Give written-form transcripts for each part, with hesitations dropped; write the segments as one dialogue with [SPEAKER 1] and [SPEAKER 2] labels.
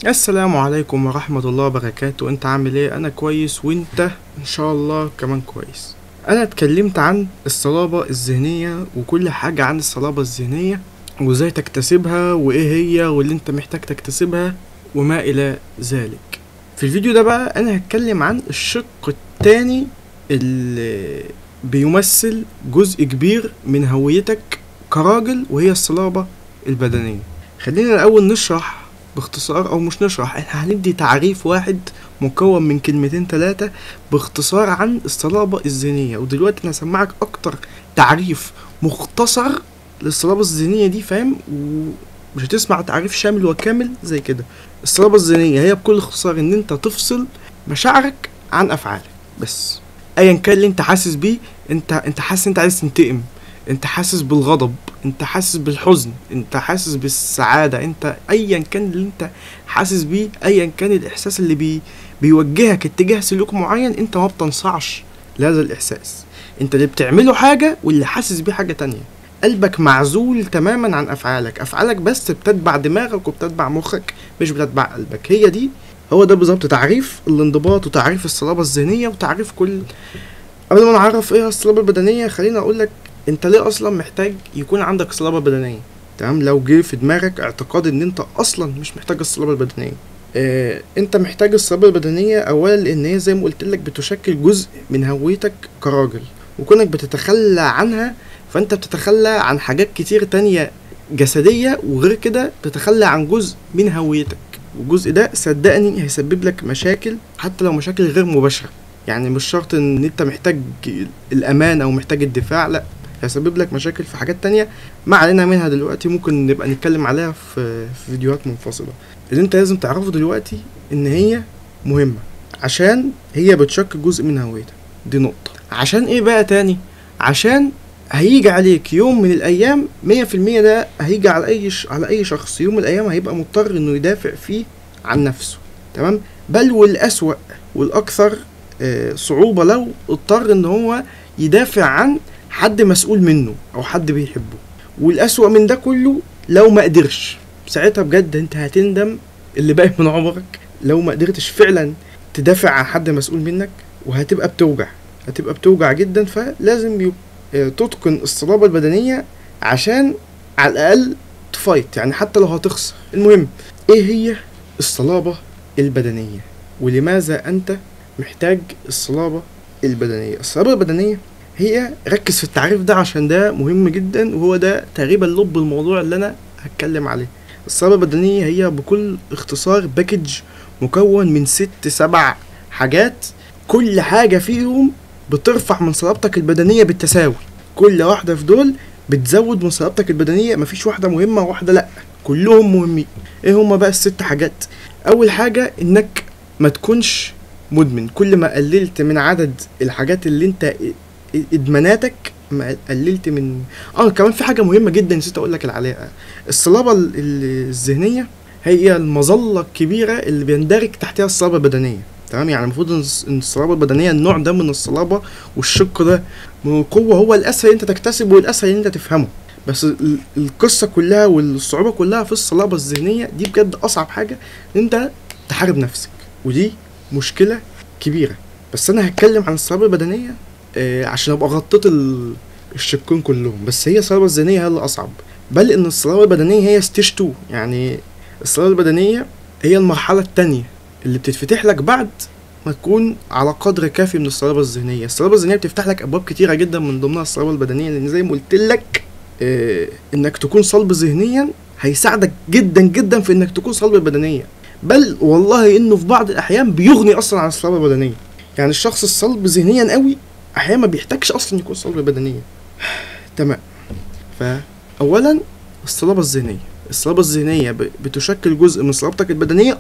[SPEAKER 1] السلام عليكم ورحمة الله وبركاته. انت عامل ايه؟ انا كويس، وانت ان شاء الله كمان كويس. انا اتكلمت عن الصلابة الذهنية وكل حاجة عن الصلابة الذهنية وازاي تكتسبها وايه هي واللي انت محتاج تكتسبها وما الى ذلك. في الفيديو ده بقى انا هتكلم عن الشق التاني اللي بيمثل جزء كبير من هويتك كراجل، وهي الصلابة البدنية. خلينا الاول نشرح باختصار، او مش نشرح، احنا هندي تعريف واحد مكون من كلمتين ثلاثة باختصار عن الصلابة الذهنية. ودلوقتي انا هسمعك اكتر تعريف مختصر للصلابة الذهنية دي، فاهم؟ ومش هتسمع تعريف شامل وكامل زي كده. الصلابة الذهنية هي بكل اختصار ان انت تفصل مشاعرك عن افعالك بس. ايا كان اللي انت حاسس بيه، انت حاسس انت عايز تنتقم، انت حاسس بالغضب، انت حاسس بالحزن، انت حاسس بالسعادة، انت ايا كان اللي انت حاسس بيه، ايا كان الاحساس اللي بيوجهك اتجاه سلوك معين، انت ما بتنصعش لهذا الاحساس. انت اللي بتعمله حاجة واللي حاسس بيه حاجة تانية. قلبك معزول تماما عن افعالك بس بتتبع دماغك وبتتبع مخك، مش بتتبع قلبك. هو ده بالظبط تعريف الانضباط وتعريف الصلابة الذهنية وتعريف كل. قبل ما نعرف ايه الصلابة البدنية، خلينا اقولك انت ليه اصلا محتاج يكون عندك صلابة بدنية. تمام؟ لو جه في دماغك اعتقاد ان انت اصلا مش محتاج الصلابة البدنية، انت محتاج الصلابة البدنية اولا لان هي زي ما قلت لك بتشكل جزء من هويتك كراجل، وكونك بتتخلى عنها فانت بتتخلى عن حاجات كتير تانية جسدية، وغير كده بتتخلى عن جزء من هويتك. والجزء ده صدقني هيسبب لك مشاكل، حتى لو مشاكل غير مباشرة. يعني مش شرط ان انت محتاج الامان او محتاج الدفاع، لا، هيسبب لك مشاكل في حاجات تانية ما علينا منها دلوقتي، ممكن نبقى نتكلم عليها في فيديوهات منفصلة. اللي انت لازم تعرفه دلوقتي ان هي مهمة، عشان هي بتشكل جزء من هويتك. دي نقطة. عشان ايه بقى تاني؟ عشان هيجي عليك يوم من الايام 100%، ده هيجي على اي شخص يوم من الايام هيبقى مضطر انه يدافع فيه عن نفسه. تمام؟ بل والاسوأ والاكثر صعوبة لو اضطر ان هو يدافع عن حد مسؤول منه او حد بيحبه. والاسوأ من ده كله لو ما قدرش، ساعتها بجد انت هتندم اللي باقي من عمرك لو ما قدرتش فعلا تدافع عن حد مسؤول منك، وهتبقى بتوجع جدا. فلازم تتقن الصلابة البدنية عشان على الاقل تفايت، يعني حتى لو هتخسر. المهم، ايه هي الصلابة البدنية ولماذا انت محتاج الصلابة البدنية؟ الصلابة البدنية هي، ركز في التعريف ده عشان ده مهم جدا، وهو ده تقريبا لب الموضوع اللي انا هتكلم عليه. الصلابة البدنية هي بكل اختصار باكج مكون من 6-7 حاجات، كل حاجة فيهم بترفع من صلابتك البدنية بالتساوي. كل واحدة في دول بتزود من صلابتك البدنية، مفيش واحدة مهمة وواحدة لأ، كلهم مهمين. ايه هما بقى ال6 حاجات؟ اول حاجة انك ما تكونش مدمن. كل ما قللت من عدد الحاجات اللي انت ادماناتك، ما قللت من كمان في حاجة مهمة جدا نسيت اقول لك عليها. الصلابة الذهنية هي المظلة الكبيرة اللي بيندرج تحتها الصلابة البدنية. تمام؟ يعني المفروض ان الصلابة البدنية، النوع ده من الصلابة والشق ده من القوة، هو الاسهل انت تكتسبه والاسهل انت تفهمه. بس القصة كلها والصعوبة كلها في الصلابة الذهنية دي. بجد اصعب حاجة ان انت تحارب نفسك، ودي مشكلة كبيرة. بس انا هتكلم عن الصلابة البدنية عشان ابقى غطيت الشقين كلهم. بس هي الصلابة الذهنية هي اللي اصعب، بل ان الصلابة البدنية هي ستيج 2. يعني الصلابة البدنية هي المرحلة التانية اللي بتتفتح لك بعد ما تكون على قدر كافي من الصلابة الذهنية. الصلابة الذهنية بتفتح لك ابواب كتيرة جدا، من ضمنها الصلابة البدنية، لان زي ما قلت لك انك تكون صلب ذهنيا هيساعدك جدا جدا في انك تكون صلب بدنيا، بل والله انه في بعض الاحيان بيغني اصلا عن الصلابة البدنية. يعني الشخص الصلب ذهنيا قوي احيانا ما بيحتاجش اصلا يكون صلب بدنيا. تمام؟ فاولا الصلابة الذهنية بتشكل جزء من صلابتك البدنية.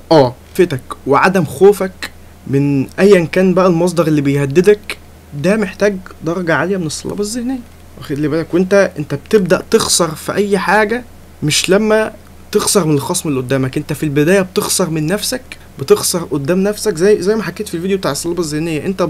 [SPEAKER 1] فتك وعدم خوفك من ايا كان بقى المصدر اللي بيهددك، ده محتاج درجة عالية من الصلابة الذهنية. واخد لي بالك؟ وانت بتبدأ تخسر في اي حاجة، مش لما تخسر من الخصم اللي قدامك. انت في البداية بتخسر من نفسك، بتخسر قدام نفسك، زي ما حكيت في الفيديو بتاع الصلابة الذهنية. انت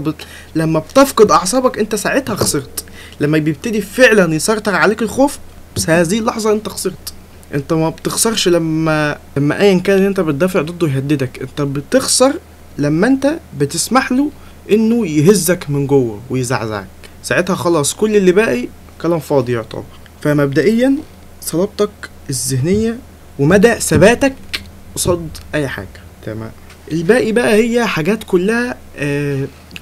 [SPEAKER 1] لما بتفقد اعصابك انت ساعتها خسرت. لما بيبتدي فعلا يسيطر عليك الخوف، بس هذه اللحظة انت خسرت. انت ما بتخسرش لما ايا كان اللي انت بتدافع ضده يهددك، انت بتخسر لما انت بتسمح له انه يهزك من جوه ويزعزعك. ساعتها خلاص كل اللي باقي كلام فاضي يعتبر. فمبدئيا صلابتك الذهنية ومدى ثباتك قصاد اي حاجة. تمام. الباقي بقى هي حاجات كلها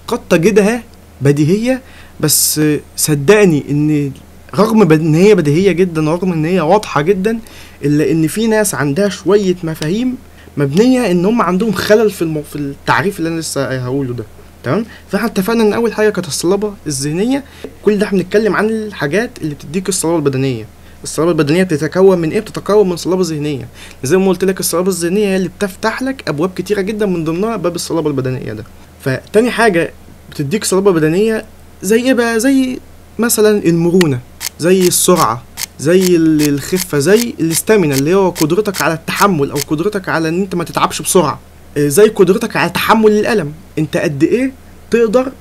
[SPEAKER 1] قد تجدها بديهية، بس صدقني ان رغم ان هي بديهية جدا ورغم ان هي واضحة جدا، الا ان في ناس عندها شوية مفاهيم مبنية ان هم عندهم خلل في التعريف اللي انا لسه هقوله ده. تمام. فاحنا اتفقنا ان اول حاجة كانت الصلابة الذهنية. كل ده احنا بنتكلم عن الحاجات اللي بتديك الصلابة البدنية. الصلابة البدنية بتتكون من ايه؟ بتتكون من صلابة ذهنية. زي ما قلت لك الصلابة الذهنية هي اللي بتفتح لك ابواب كتيرة جدا، من ضمنها باب الصلابة البدنية ده. فتاني حاجة بتديك صلابة بدنية زي ايه بقى؟ زي مثلا المرونة، زي السرعة، زي الخفة، زي الاستامينا اللي هو قدرتك على التحمل او قدرتك على ان انت ما تتعبش بسرعة، زي قدرتك على تحمل الألم. انت قد ايه تقدر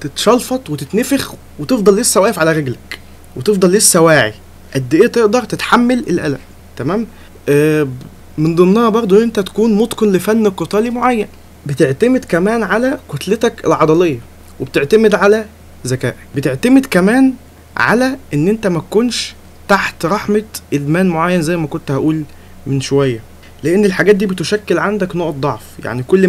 [SPEAKER 1] تتشلفط وتتنفخ وتفضل لسه واقف على رجلك وتفضل لسه واعي، قد ايه تقدر تتحمل الألم. تمام. من ضمنها برضو انت تكون متقن لفن قتالي معين. بتعتمد كمان على كتلتك العضلية، وبتعتمد على ذكائك، بتعتمد كمان على ان انت ما تكونش تحت رحمة ادمان معين زي ما كنت هقول من شوية، لان الحاجات دي بتشكل عندك نقط ضعف. يعني كل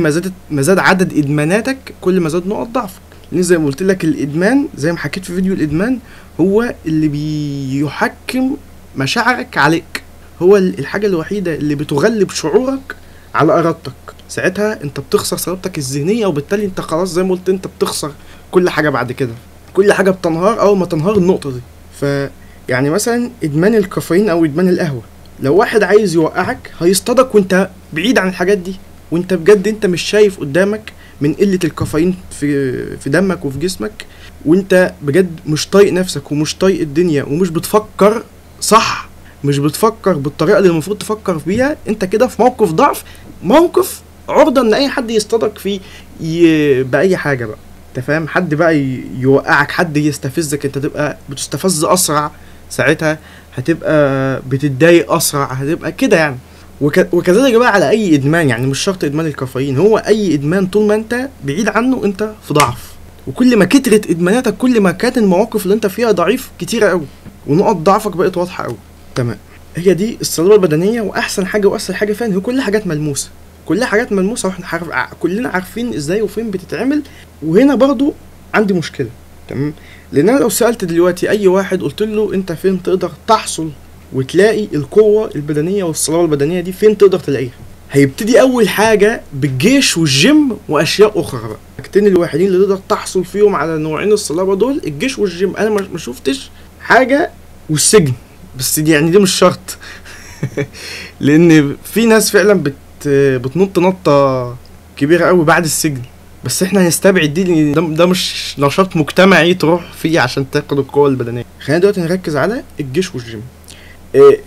[SPEAKER 1] ما زاد عدد ادماناتك كل ما زاد نقط ضعفك، لان زي ما قلت لك الادمان زي ما حكيت في فيديو الادمان هو اللي بيحكم مشاعرك عليك، هو الحاجة الوحيدة اللي بتغلب شعورك على ارادتك. ساعتها انت بتخسر صلابتك الذهنية، وبالتالي انت خلاص زي ما قلت انت بتخسر كل حاجة بعد كده. كل حاجة بتنهار اول ما تنهار النقطة دي. يعني مثلا ادمان الكافيين او ادمان القهوة، لو واحد عايز يوقعك هيصطادك وانت بعيد عن الحاجات دي، وانت بجد انت مش شايف قدامك من قلة الكافيين في دمك وفي جسمك، وانت بجد مش طايق نفسك ومش طايق الدنيا ومش بتفكر صح، مش بتفكر بالطريقة اللي المفروض تفكر بيها. انت كده في موقف ضعف، موقف عرضة ان اي حد يصطادك فيه بأي حاجة بقى. انت فاهم؟ حد بقى يوقعك، حد يستفزك، انت تبقى بتستفز اسرع، ساعتها هتبقى بتتضايق اسرع، هتبقى كده يعني. وكذلك بقى على اي ادمان، يعني مش شرط ادمان الكافيين، هو اي ادمان طول ما انت بعيد عنه انت في ضعف. وكل ما كترت ادماناتك كل ما كانت المواقف اللي انت فيها ضعيف كتيرة قوي، ونقط ضعفك بقت واضحة قوي. تمام. هي دي الصلابة البدنية، واحسن حاجة واسهل حاجة فيها هي كل حاجات ملموسة، كلها حاجات ملموسة، واحنا كلنا عارفين ازاي وفين بتتعمل. وهنا برضو عندي مشكلة. تمام. لان انا لو سألت دلوقتي اي واحد قلت له انت فين تقدر تحصل وتلاقي القوة البدنية والصلابة البدنية دي، فين تقدر تلاقيها؟ هيبتدي اول حاجة بالجيش والجيم واشياء اخرى بقى. الحاجتين الوحيدين اللي تقدر تحصل فيهم على نوعين الصلابة دول الجيش والجيم. انا ما شفتش حاجة، والسجن بس دي يعني دي مش شرط لان في ناس فعلا بتنط نطة كبيرة قوي بعد السجن، بس احنا هنستبعد دي لان ده مش نشاط مجتمعي تروح فيه عشان تاخد القوة البدنية. خلينا دلوقتي نركز على الجيش والجيم.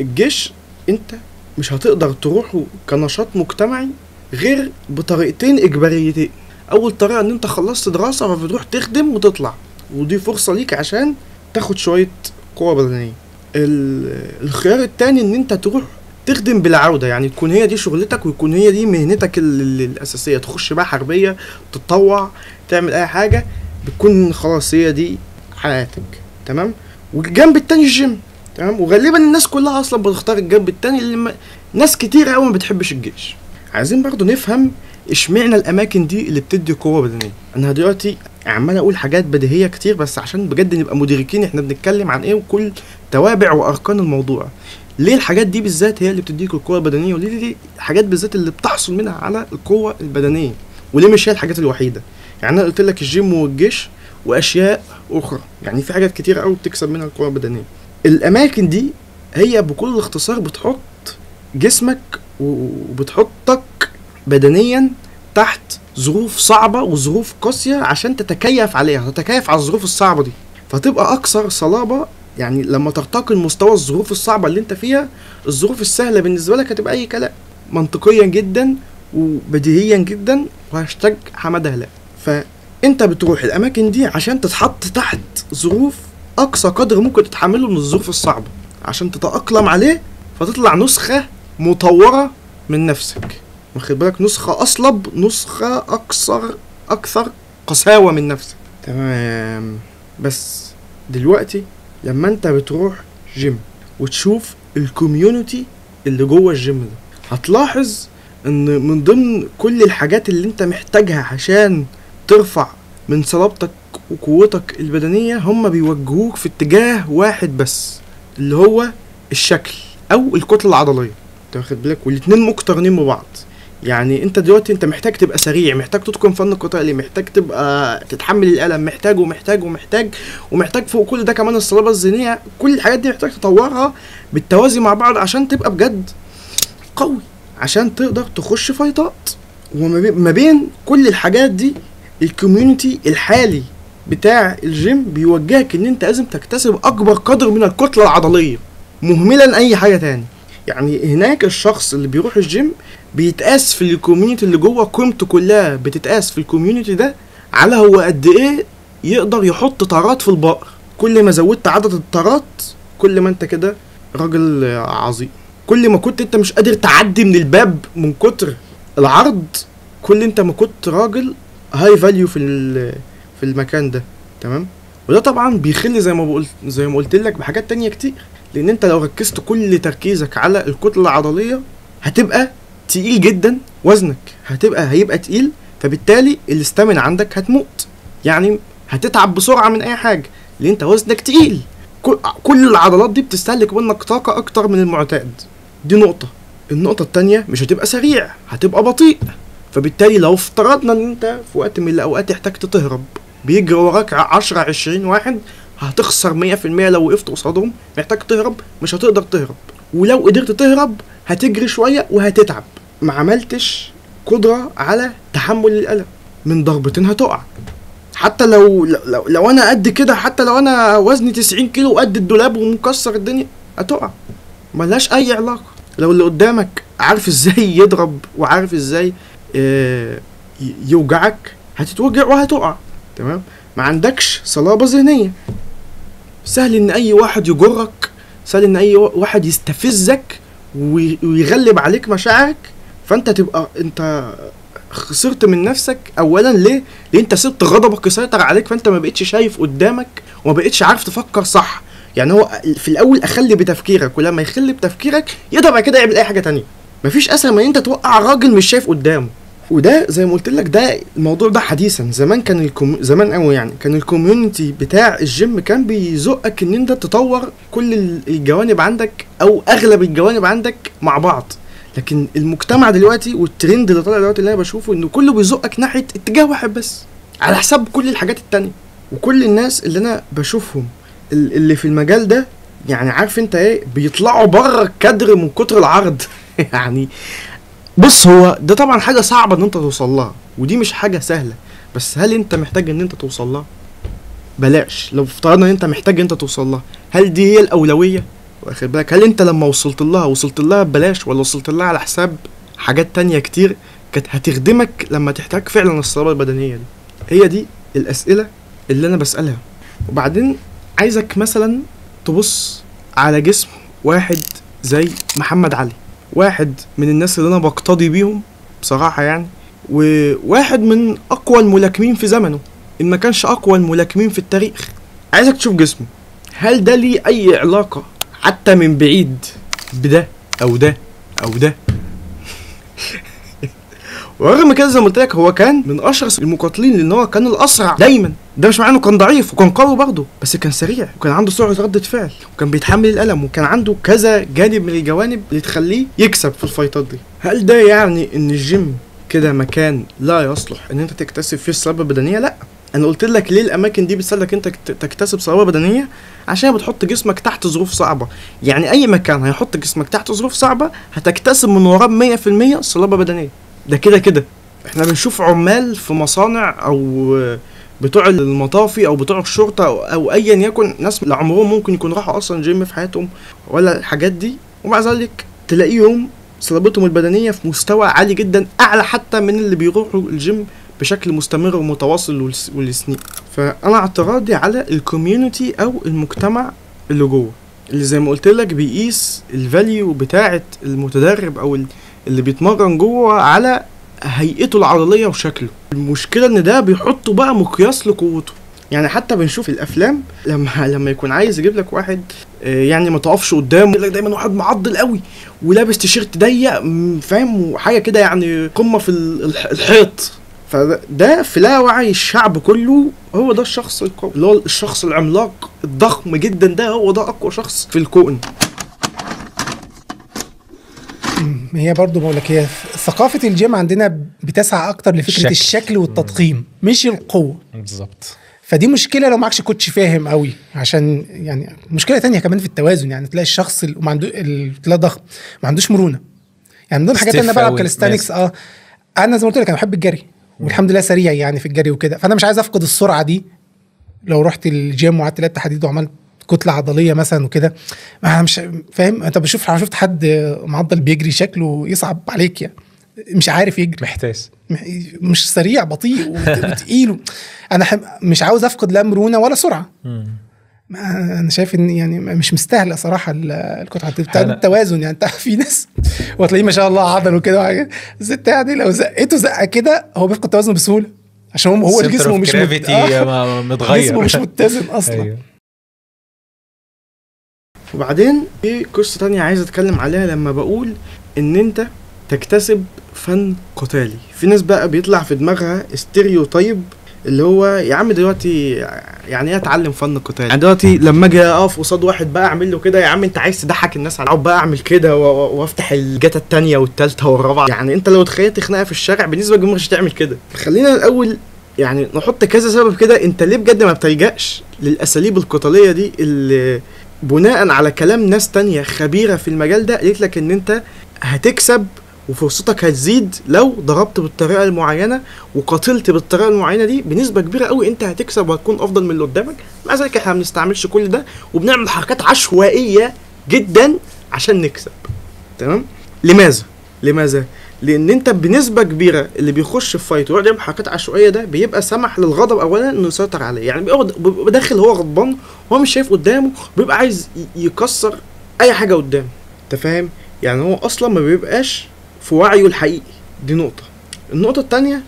[SPEAKER 1] الجيش انت مش هتقدر تروحه كنشاط مجتمعي غير بطريقتين اجباريتين. اول طريقة ان انت خلصت دراسة فبتروح تخدم وتطلع، ودي فرصة ليك عشان تاخد شوية قوة بدنية. الخيار التاني ان انت تروح تخدم بالعودة، يعني تكون هي دي شغلتك ويكون هي دي مهنتك الأساسية، تخش بقى حربية، تتطوع، تعمل أي حاجة، بتكون خلاص هي دي حياتك. تمام. والجنب التاني الجيم. تمام. وغالبا الناس كلها أصلا بتختار الجنب التاني، اللي ناس كتير أوي ما بتحبش الجيش. عايزين برضو نفهم اشمعنى الأماكن دي اللي بتدي قوة بدنية. أنا دلوقتي عمال أقول حاجات بديهية كتير بس عشان بجد نبقى مدركين احنا بنتكلم عن ايه وكل توابع وأركان الموضوع. ليه الحاجات دي بالذات هي اللي بتديك القوة البدنية، وليه دي الحاجات بالذات اللي بتحصل منها على القوة البدنية، وليه مش هي الحاجات الوحيدة؟ يعني أنا قلت لك الجيم والجيش وأشياء أخرى، يعني في حاجات كتير أوي بتكسب منها القوة البدنية. الأماكن دي هي بكل اختصار بتحط جسمك وبتحطك بدنيا تحت ظروف صعبة وظروف قاسية عشان تتكيف عليها، تتكيف على الظروف الصعبة دي، فتبقى أكثر صلابة. يعني لما ترتقي المستوى الظروف الصعبة اللي انت فيها، الظروف السهلة بالنسبة لك هتبقى اي كلام، منطقيا جدا وبديهيا جدا، وهاشتاج حمادة هلال. فانت بتروح الاماكن دي عشان تتحط تحت ظروف اقصى قدر ممكن تتحمله من الظروف الصعبة، عشان تتأقلم عليه فتطلع نسخة مطورة من نفسك، واخد بالك؟ نسخة اصلب، نسخة اكثر قساوة من نفسك. تمام. بس دلوقتي لما انت بتروح جيم وتشوف الكوميونتي اللي جوه الجيم ده، هتلاحظ ان من ضمن كل الحاجات اللي انت محتاجها عشان ترفع من صلابتك وقوتك البدنية، هم بيوجهوك في اتجاه واحد بس، اللي هو الشكل او الكتلة العضلية. انت واخد بالك؟ والاتنين مقترنين ببعض. يعني انت دلوقتي انت محتاج تبقى سريع، محتاج تتقن فن القتالي، محتاج تبقى تتحمل الالم، ومحتاج فوق كل ده كمان الصلابة الذهنية. كل الحاجات دي محتاج تطورها بالتوازي مع بعض عشان تبقى بجد قوي، عشان تقدر تخش فايتات. وما بين كل الحاجات دي الكوميونتي الحالي بتاع الجيم بيوجهك ان انت لازم تكتسب اكبر قدر من الكتلة العضلية مهملا اي حاجة تاني. يعني هناك الشخص اللي بيروح الجيم بيتقاس في الكوميونتي اللي جوه، قيمته كلها بتتقاس في الكوميونتي ده على هو قد ايه يقدر يحط طارات في البقر. كل ما زودت عدد الطارات كل ما انت كده راجل عظيم. كل ما كنت انت مش قادر تعدي من الباب من كتر العرض، كل انت ما كنت راجل هاي فاليو في المكان ده. تمام. وده طبعا بيخلي زي ما قلت لك بحاجات تانية كتير، لان انت لو ركزت كل تركيزك على الكتلة العضلية هتبقى تقيل جدا، وزنك هيبقى تقيل، فبالتالي الاستامين عندك هتموت، يعني هتتعب بسرعة من اي حاجة لان انت وزنك تقيل. كل العضلات دي بتستهلك منك طاقة اكتر من المعتاد. دي نقطة. النقطة التانية، مش هتبقى سريع، هتبقى بطيء. فبالتالي لو افترضنا ان انت في وقت من الاوقات احتاجت تهرب، بيجري وراك 10-20 واحد، هتخسر 100% لو وقفت قصادهم. محتاج تهرب، مش هتقدر تهرب، ولو قدرت تهرب هتجري شوية وهتتعب، ما عملتش قدرة على تحمل الألم، من ضربتين هتقع. حتى لو انا قد كده، حتى لو انا وزني 90 كيلو قد الدولاب ومكسر الدنيا، هتقع. ملهاش اي علاقة. لو اللي قدامك عارف ازاي يضرب وعارف ازاي يوجعك، هتتوجع وهتقع. تمام. ما عندكش صلابة ذهنية، سهل ان اي واحد يجرك، سهل ان اي واحد يستفزك ويغلب عليك مشاعرك، فانت تبقى انت خسرت من نفسك. اولا ليه؟ لان انت سبت غضبك يسيطر عليك، فانت ما بقتش شايف قدامك وما بقتش عارف تفكر صح. يعني هو في الاول اخلي بتفكيرك، ولما يخلي بتفكيرك يقدر بعد كده يعمل اي حاجه تانية. مفيش اسهل من انت توقع راجل مش شايف قدامه. وده زي ما قلت لك، ده الموضوع ده حديثا. زمان كان زمان قوي يعني كان الكوميونتي بتاع الجيم كان بيزقك ان انت تطور كل الجوانب عندك او اغلب الجوانب عندك مع بعض. لكن المجتمع دلوقتي والترند اللي طالع دلوقتي اللي انا بشوفه انه كله بيزقك ناحيه اتجاه واحد بس على حساب كل الحاجات التانية. وكل الناس اللي انا بشوفهم اللي في المجال ده، يعني عارف انت ايه، بيطلعوا بره الكادر من كتر العرض. يعني بص، هو ده طبعا حاجة صعبة ان انت توصل لها، ودي مش حاجة سهلة، بس هل انت محتاج ان انت توصل لها؟ بلاش، لو افترضنا ان انت محتاج انت توصل لها، هل دي هي الاولوية؟ واخد بالك؟ هل انت لما وصلت لها ببلاش، ولا وصلت لها على حساب حاجات تانية كتير كانت هتخدمك لما تحتاج فعلا الصلابة البدنية دي؟ هي دي الاسئلة اللي انا بسألها. وبعدين عايزك مثلا تبص على جسم واحد زي محمد علي، واحد من الناس اللي انا بقتدي بيهم بصراحة يعني، وواحد من اقوى الملاكمين في زمنه، ان ما كانش اقوى الملاكمين في التاريخ. عايزك تشوف جسمه، هل ده ليه اي علاقة حتى من بعيد بده او ده او ده؟ ورغم كده زي ما قلت لك هو كان من اشرس المقاتلين، لان هو كان الاسرع دايما. ده مش معناه انه كان ضعيف، وكان قوي برضه، بس كان سريع، وكان عنده سرعه رده فعل، وكان بيتحمل الالم، وكان عنده كذا جانب من الجوانب اللي تخليه يكسب في الفايتات دي. هل ده يعني ان الجيم كده مكان لا يصلح ان انت تكتسب فيه الصلابه البدنيه؟ لا. انا قلت لك ليه الاماكن دي بتساعدك انت تكتسب صلابه بدنيه، عشان بتحط جسمك تحت ظروف صعبه. يعني اي مكان هيحط جسمك تحت ظروف صعبه هتكتسب من وراه 100% صلابه بدنيه. ده كده احنا بنشوف عمال في مصانع او بتوع المطافي او بتوع الشرطه او ايا يكن، ناس لعمرهم ممكن يكون راحوا اصلا جيم في حياتهم ولا الحاجات دي، ومع ذلك تلاقيهم صلابتهم البدنيه في مستوى عالي جدا، اعلى حتى من اللي بيروحوا الجيم بشكل مستمر ومتواصل والسنين. فانا اعتراضي على الكوميونتي او المجتمع اللي جوه. اللي زي ما قلت لك بيقيس الفاليو بتاعه المتدرب او اللي بيتمرن جوه على هيئته العضليه وشكله. المشكله ان ده بيحطوا بقى مقياس لقوته. يعني حتى بنشوف الافلام لما يكون عايز يجيب لك واحد يعني ما تقفش قدامه، يقول لك دايما واحد معضل قوي ولابس تيشيرت ضيق فاهم وحاجه كده يعني قمه في الحيط. فده في لا وعي الشعب كله هو ده الشخص القوي، اللي هو الشخص العملاق الضخم جدا، ده هو ده اقوى شخص في الكون.
[SPEAKER 2] هي برضو بقول لك، هي ثقافه الجيم عندنا بتسعى اكتر لفكره الشكل والتضخيم مش القوه بالظبط. فدي مشكله لو معكش كوتش فاهم قوي، عشان يعني مشكله تانية كمان في التوازن. يعني تلاقي الشخص اللي تلاقي ضخم ما عندوش مرونه. يعني من ضمن الحاجات انا بلعب كاليستانكس انا زي ما قلت لك انا بحب الجري والحمد لله سريع يعني في الجري وكده، فانا مش عايز افقد السرعه دي. لو رحت الجيم وقعدت لعبت حديد وعملت كتله عضليه مثلا وكده، انا مش فاهم. انت شفت حد معضل بيجري شكله يصعب عليك، يعني مش عارف يجري، محتاس، مش سريع، بطيء وتقيل. انا مش عاوز افقد لا مرونه ولا سرعه. انا شايف ان يعني مش مستاهله صراحه الكتله التوازن. يعني انت في ناس وتلاقيه ما شاء الله عضل وكده، الست يعني لو زقته زقه كده هو بيفقد توازنه بسهوله، عشان هو الجسم مش متغير، جسمه مش متزن اصلا. أيوه.
[SPEAKER 1] وبعدين في قصه تانية عايز اتكلم عليها لما بقول ان انت تكتسب فن قتالي. في ناس بقى بيطلع في دماغها استيريوتايب اللي هو يا عم دلوقتي يعني ايه اتعلم فن قتالي؟ يعني دلوقتي لما اجي اقف قصاد واحد بقى اعمل له كده، يا عم انت عايز تضحك الناس، اقعد بقى اعمل كده وافتح الجاتا الثانيه والثالثه والرابعه. يعني انت لو تخيلت خناقه في الشارع بالنسبه للجمهور مش هتعمل كده. خلينا الاول يعني نحط كذا سبب كده، انت ليه بجد ما بتلجأش للاساليب القتاليه دي اللي بناء على كلام ناس تانية خبيره في المجال ده قالت لك ان انت هتكسب وفرصتك هتزيد لو ضربت بالطريقه المعينه وقاتلت بالطريقه المعينه دي بنسبه كبيره قوي انت هتكسب وهتكون افضل من اللي قدامك. مع ذلك احنا ما بنستعملش كل ده وبنعمل حركات عشوائيه جدا عشان نكسب. تمام؟ لماذا؟ لان انت بنسبه كبيره اللي بيخش في فايت ويقعد يعمل حركات عشوائيه ده بيبقى سمح للغضب اولا انه يسيطر عليه. يعني بيبقى داخل هو غضبان، هو مش شايف قدامه، بيبقى عايز يكسر اي حاجه قدامه. انت فاهم؟ يعني هو اصلا ما بيبقاش في وعيه الحقيقي. دي نقطة. النقطة التانية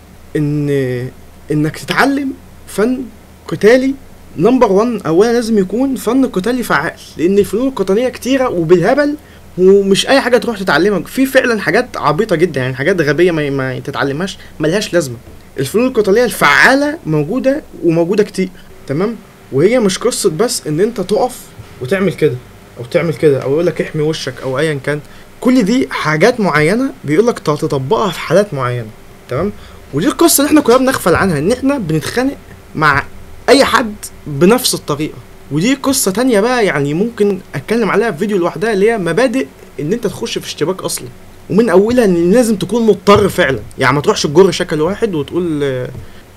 [SPEAKER 1] انك تتعلم فن قتالي نمبر 1 اولا لازم يكون فن قتالي فعال، لان الفنون القتالية كتيرة وبالهبل ومش اي حاجة تروح تتعلمها. في فعلا حاجات عبيطة جدا، يعني حاجات غبية ما تتعلمهاش ملهاش لازمة. الفنون القتالية الفعالة موجودة وموجودة كتير. تمام؟ وهي مش قصة بس ان انت تقف وتعمل كده او تعمل كده او يقولك احمي وشك او ايا كان. كل دي حاجات معينة بيقولك تطبقها في حالات معينة. تمام؟ ودي القصة اللي احنا كنا بنغفل عنها، ان احنا بنتخانق مع اي حد بنفس الطريقة. ودي قصة تانية بقى يعني ممكن اتكلم عليها في فيديو لوحدها، اللي هي مبادئ ان انت تخش في اشتباك اصلا. ومن اولها ان لازم تكون مضطر فعلا. يعني ما تروحش تجر شكل واحد وتقول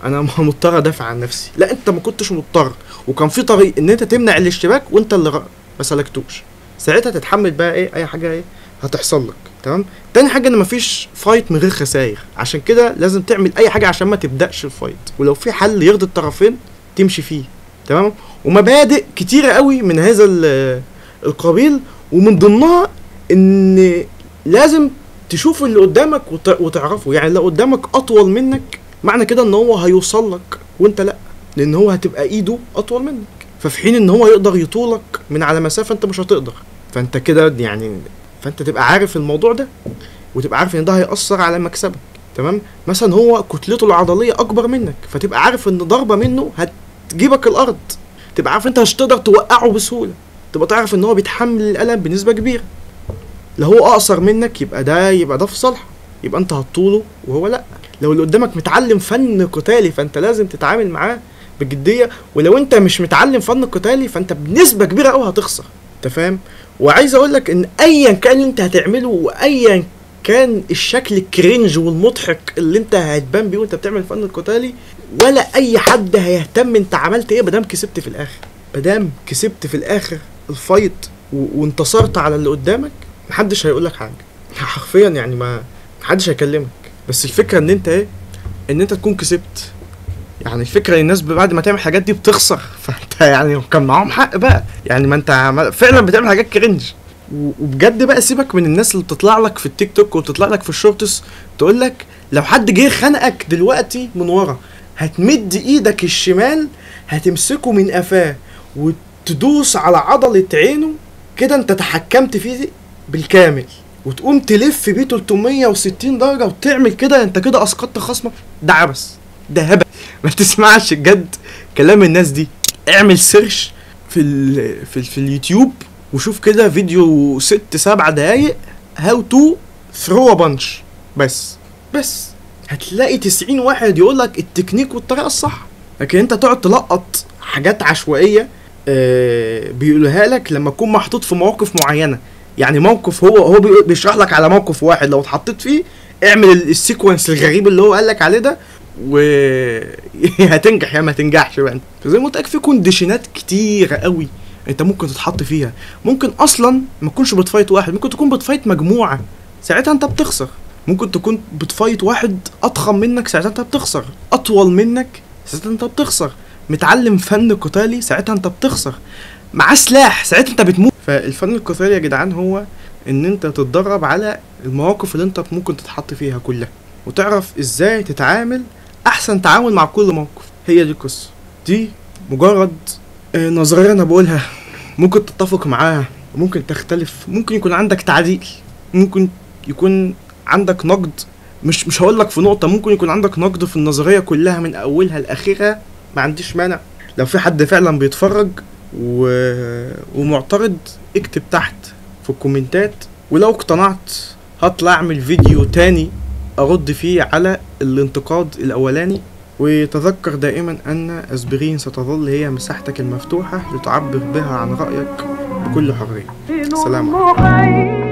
[SPEAKER 1] انا مضطر ادافع عن نفسي. لا، انت ما كنتش مضطر وكان في طريق ان انت تمنع الاشتباك وانت اللي ما سلكتوش. ساعتها تتحمل بقى اي حاجة هتحصل لك. تمام؟ تاني حاجه ان مفيش فايت من غير خسائر، عشان كده لازم تعمل اي حاجه عشان ما تبداش الفايت، ولو في حل يرضي الطرفين تمشي فيه. تمام؟ ومبادئ كتيره قوي من هذا القبيل، ومن ضمنها ان لازم تشوف اللي قدامك وتعرفه. يعني لو قدامك اطول منك معنى كده ان هو هيوصل لك وانت لا، لان هو هتبقى ايده اطول منك، ففي حين ان هو يقدر يطولك من على مسافه انت مش هتقدر. فانت كده يعني فانت تبقى عارف الموضوع ده وتبقى عارف ان ده هيأثر على مكسبك. تمام؟ مثلا هو كتلته العضليه اكبر منك، فتبقى عارف ان ضربه منه هتجيبك الارض، تبقى عارف انت مش هتقدر توقعه بسهوله، تبقى تعرف ان هو بيتحمل الالم بنسبه كبيره. لو هو اقصر منك يبقى ده في صالحه، يبقى انت هتطوله وهو لا. لو اللي قدامك متعلم فن قتالي فانت لازم تتعامل معاه بجديه، ولو انت مش متعلم فن قتالي فانت بنسبه كبيره قوي هتخسر. انت فاهم؟ وعايز اقول لك ان ايا كان انت هتعمله وايا كان الشكل الكرنج والمضحك اللي انت هتبان بيه وانت بتعمل فن القتالي، ولا اي حد هيهتم انت عملت ايه مادام كسبت في الاخر. مادام كسبت في الاخر الفايت وانتصرت على اللي قدامك محدش هيقولك حاجه حرفيا. يعني ما محدش هيكلمك. بس الفكره ان انت ان انت تكون كسبت. يعني الفكره ان الناس بعد ما تعمل الحاجات دي بتخسر، فانت يعني كان معاهم حق بقى، يعني ما انت فعلا بتعمل حاجات كرنج. وبجد بقى سيبك من الناس اللي بتطلع لك في التيك توك وبتطلع لك في الشورتس تقول لك لو حد جه خنقك دلوقتي من ورا هتمد ايدك الشمال هتمسكه من قفاه وتدوس على عضلة عينه كده، انت تحكمت فيه بالكامل، وتقوم تلف بيه 360 درجة وتعمل كده، انت كده اسقطت خصمك. ده عبث، ده هبل. ما تسمعش بجد كلام الناس دي. اعمل سيرش في اليوتيوب وشوف كده فيديو 6-7 دقايق هاو تو ثرو ا بانش، بس هتلاقي 90 واحد يقولك التكنيك والطريقة الصح. لكن انت تقعد تلقط حاجات عشوائية بيقولها لك لما تكون محطوط في مواقف معينة. يعني موقف هو بيشرح لك على موقف واحد، لو اتحطيت فيه اعمل السيكونس الغريب اللي هو قالك عليه ده هتنجح يا ما تنجحش بقى. فزي ما قلت لك في كونديشنات كتيرة قوي انت ممكن تتحط فيها. ممكن اصلا ما تكونش بتفايت واحد، ممكن تكون بتفايت مجموعة، ساعتها انت بتخسر. ممكن تكون بتفايت واحد اضخم منك، ساعتها انت بتخسر. اطول منك، ساعتها انت بتخسر. متعلم فن قتالي، ساعتها انت بتخسر. معاه سلاح، ساعتها انت بتموت. فالفن القتالي يا جدعان هو ان انت تتدرب على المواقف اللي انت ممكن تتحط فيها كلها، وتعرف ازاي تتعامل احسن تعامل مع كل موقف. هي دي القصة. دي مجرد نظرية انا بقولها، ممكن تتفق معاها، ممكن تختلف، ممكن يكون عندك تعديل، ممكن يكون عندك نقد. مش هقولك في نقطة، ممكن يكون عندك نقد في النظرية كلها من اولها لاخرها، ما عنديش مانع. لو في حد فعلا بيتفرج ومعترض اكتب تحت في الكومنتات، ولو اقتنعت هطلع اعمل فيديو تاني ارد فيه على الانتقاد الاولاني. وتذكر دائما ان اسبرين ستظل هي مساحتك المفتوحة لتعبر بها عن رأيك بكل حرية. سلام عليكم.